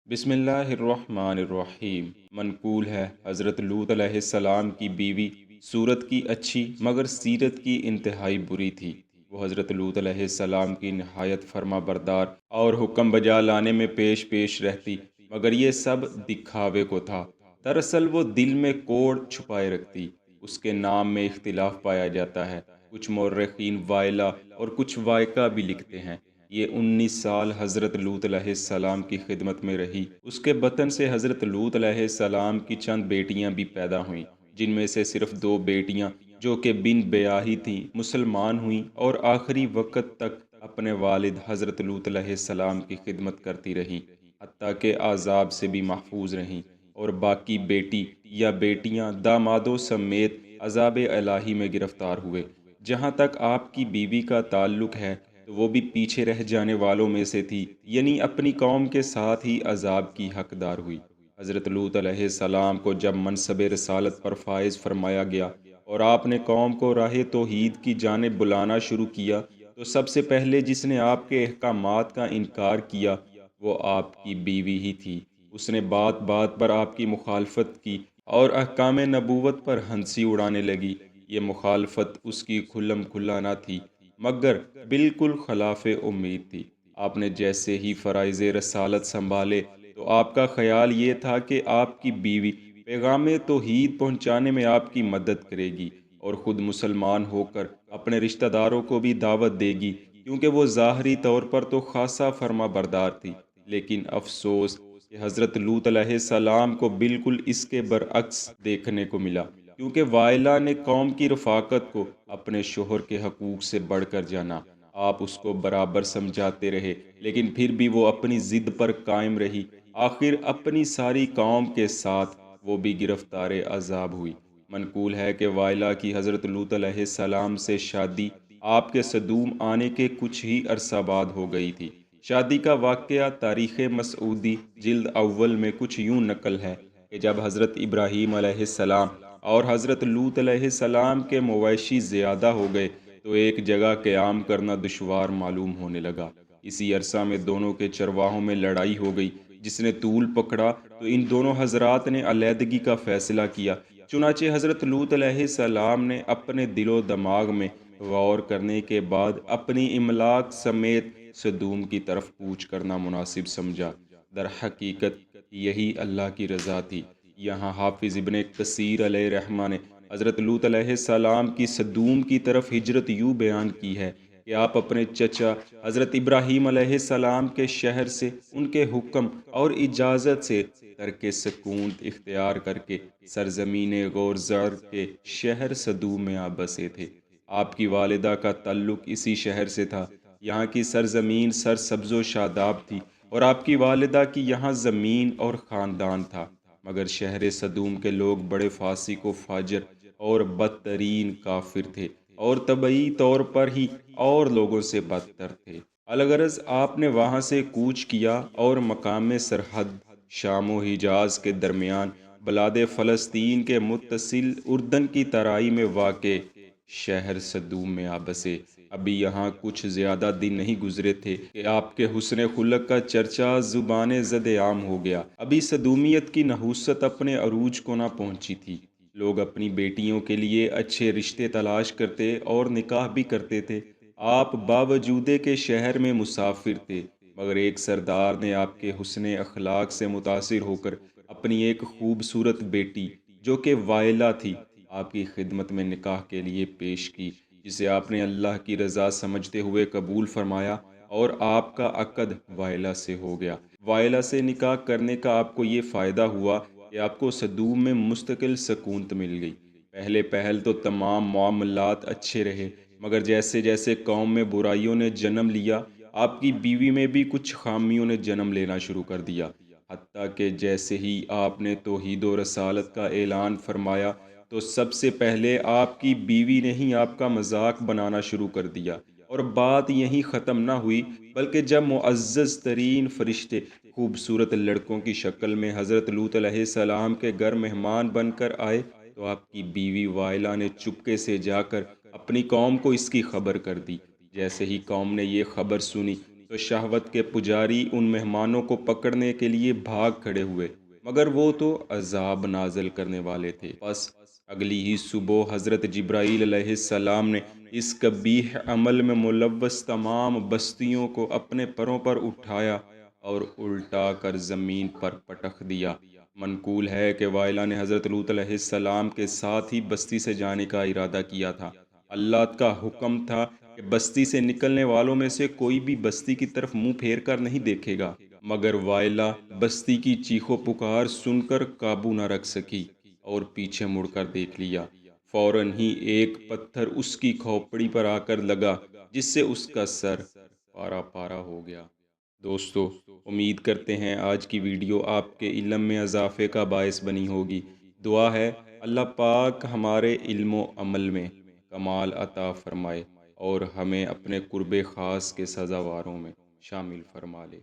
بسم اللہ الرحمن الرحیم۔ منقول ہے حضرت لوط علیہ السلام کی بیوی صورت کی اچھی مگر سیرت کی انتہائی بری تھی۔ وہ حضرت لوط علیہ السلام کی نہایت فرما بردار اور حکم بجا لانے میں پیش پیش رہتی، مگر یہ سب دکھاوے کو تھا۔ دراصل وہ دل میں کوڑ چھپائے رکھتی۔ اس کے نام میں اختلاف پایا جاتا ہے، کچھ مورخین وائلہ اور کچھ وائقہ بھی لکھتے ہیں۔ یہ 19 سال حضرت لوط علیہ السلام کی خدمت میں رہی۔ اس کے بطن سے حضرت لوط علیہ السلام کی چند بیٹیاں بھی پیدا ہوئیں، جن میں سے صرف 2 بیٹیاں جو کہ بن بیاہی تھیں مسلمان ہوئیں اور آخری وقت تک اپنے والد حضرت لوط علیہ السلام کی خدمت کرتی رہیں، حتیٰ کہ عذاب سے بھی محفوظ رہیں، اور باقی بیٹی یا بیٹیاں دامادوں سمیت عذاب الہی میں گرفتار ہوئے۔ جہاں تک آپ کی بیوی کا تعلق ہے تو وہ بھی پیچھے رہ جانے والوں میں سے تھی، یعنی اپنی قوم کے ساتھ ہی عذاب کی حقدار ہوئی۔ حضرت لوط علیہ السلام کو جب منصب رسالت پر فائز فرمایا گیا اور آپ نے قوم کو راہ توحید کی جانب بلانا شروع کیا، تو سب سے پہلے جس نے آپ کے احکامات کا انکار کیا وہ آپ کی بیوی ہی تھی۔ اس نے بات بات پر آپ کی مخالفت کی اور احکام نبوت پر ہنسی اڑانے لگی۔ یہ مخالفت اس کی کھلم کھلا نہ تھی، مگر بالکل خلاف امید تھی۔ آپ نے جیسے ہی فرائض رسالت سنبھالے تو آپ کا خیال یہ تھا کہ آپ کی بیوی پیغام توحید پہنچانے میں آپ کی مدد کرے گی اور خود مسلمان ہو کر اپنے رشتہ داروں کو بھی دعوت دے گی، کیونکہ وہ ظاہری طور پر تو خاصا فرما بردار تھی۔ لیکن افسوس کہ حضرت لوط علیہ السلام کو بالکل اس کے برعکس دیکھنے کو ملا، کیونکہ وائلہ نے قوم کی رفاقت کو اپنے شوہر کے حقوق سے بڑھ کر جانا۔ آپ اس کو برابر سمجھاتے رہے، لیکن پھر بھی وہ اپنی ضد پر قائم رہی۔ آخر اپنی ساری قوم کے ساتھ وہ بھی گرفتار عذاب ہوئی۔ منقول ہے کہ وائلہ کی حضرت لوط علیہ السلام سے شادی آپ کے صدوم آنے کے کچھ ہی عرصہ بعد ہو گئی تھی۔ شادی کا واقعہ تاریخ مسعودی جلد اول میں کچھ یوں نقل ہے کہ جب حضرت ابراہیم علیہ السلام اور حضرت لوط علیہ السلام کے مویشی زیادہ ہو گئے تو ایک جگہ قیام کرنا دشوار معلوم ہونے لگا۔ اسی عرصہ میں دونوں کے چرواہوں میں لڑائی ہو گئی، جس نے طول پکڑا تو ان دونوں حضرات نے علیحدگی کا فیصلہ کیا۔ چنانچہ حضرت لوط علیہ السلام نے اپنے دل و دماغ میں غور کرنے کے بعد اپنی املاک سمیت سدوم کی طرف کوچ کرنا مناسب سمجھا۔ در حقیقت یہی اللہ کی رضا تھی۔ یہاں حافظ ابن کثیر علیہ رحمہ نے حضرت لوط علیہ السلام کی سدوم کی طرف ہجرت یوں بیان کی ہے کہ آپ اپنے چچا حضرت ابراہیم علیہ السلام کے شہر سے ان کے حکم اور اجازت سے ترک سکونت اختیار کر کے سرزمین غور زر کے شہر سدوم میں آپ بسے تھے۔ آپ کی والدہ کا تعلق اسی شہر سے تھا۔ یہاں کی سرزمین سرسبز و شاداب تھی اور آپ کی والدہ کی یہاں زمین اور خاندان تھا، مگر شہر صدوم کے لوگ بڑے فاسق و فاجر اور بدترین کافر تھے اور طبعی طور پر ہی اور لوگوں سے بدتر تھے۔ الغرض آپ نے وہاں سے کوچ کیا اور مقام سرحد شام و حجاز کے درمیان بلاد فلسطین کے متصل اردن کی ترائی میں واقع شہر صدوم میں آپ بسے۔ ابھی یہاں کچھ زیادہ دن نہیں گزرے تھے کہ آپ کے حسن خلق کا چرچا زبان زد عام ہو گیا۔ ابھی صدومیت کی نحوست اپنے عروج کو نہ پہنچی تھی۔ لوگ اپنی بیٹیوں کے لیے اچھے رشتے تلاش کرتے اور نکاح بھی کرتے تھے۔ آپ باوجود کہ شہر میں مسافر تھے، مگر ایک سردار نے آپ کے حسن اخلاق سے متاثر ہو کر اپنی ایک خوبصورت بیٹی جو کہ وائلہ تھی آپ کی خدمت میں نکاح کے لیے پیش کی، جسے آپ نے اللہ کی رضا سمجھتے ہوئے قبول فرمایا اور آپ کا عقد وائلہ سے ہو گیا۔ وائلہ سے نکاح کرنے کا آپ کو یہ فائدہ ہوا کہ آپ کو صدوم میں مستقل سکونت مل گئی۔ پہلے پہل تو تمام معاملات اچھے رہے، مگر جیسے جیسے قوم میں برائیوں نے جنم لیا، آپ کی بیوی میں بھی کچھ خامیوں نے جنم لینا شروع کر دیا، حتیٰ کہ جیسے ہی آپ نے توحید و رسالت کا اعلان فرمایا تو سب سے پہلے آپ کی بیوی نے ہی آپ کا مذاق بنانا شروع کر دیا۔ اور بات یہیں ختم نہ ہوئی، بلکہ جب معزز ترین فرشتے خوبصورت لڑکوں کی شکل میں حضرت لوط علیہ السلام کے گھر مہمان بن کر آئے تو آپ کی بیوی وائلہ نے چپکے سے جا کر اپنی قوم کو اس کی خبر کر دی۔ جیسے ہی قوم نے یہ خبر سنی تو شہوت کے پجاری ان مہمانوں کو پکڑنے کے لیے بھاگ کھڑے ہوئے، مگر وہ تو عذاب نازل کرنے والے تھے۔ بس اگلی ہی صبح حضرت جبرائیل علیہ السلام نے اس قبیح عمل میں ملوث تمام بستیوں کو اپنے پروں پر اٹھایا اور الٹا کر زمین پر پٹخ دیا۔ منقول ہے کہ وائلا نے حضرت لوط علیہ السلام کے ساتھ ہی بستی سے جانے کا ارادہ کیا تھا۔ اللہ کا حکم تھا کہ بستی سے نکلنے والوں میں سے کوئی بھی بستی کی طرف منہ پھیر کر نہیں دیکھے گا، مگر وائلا بستی کی چیخو پکار سن کر قابو نہ رکھ سکی اور پیچھے مڑ کر دیکھ لیا۔ فوراً ہی ایک پتھر اس کی کھوپڑی پر آ کر لگا، جس سے اس کا سر پارا پارا ہو گیا۔ دوستو، امید کرتے ہیں آج کی ویڈیو آپ کے علم میں اضافے کا باعث بنی ہوگی۔ دعا ہے اللہ پاک ہمارے علم و عمل میں کمال عطا فرمائے اور ہمیں اپنے قرب خاص کے سزاواروں میں شامل فرما لے۔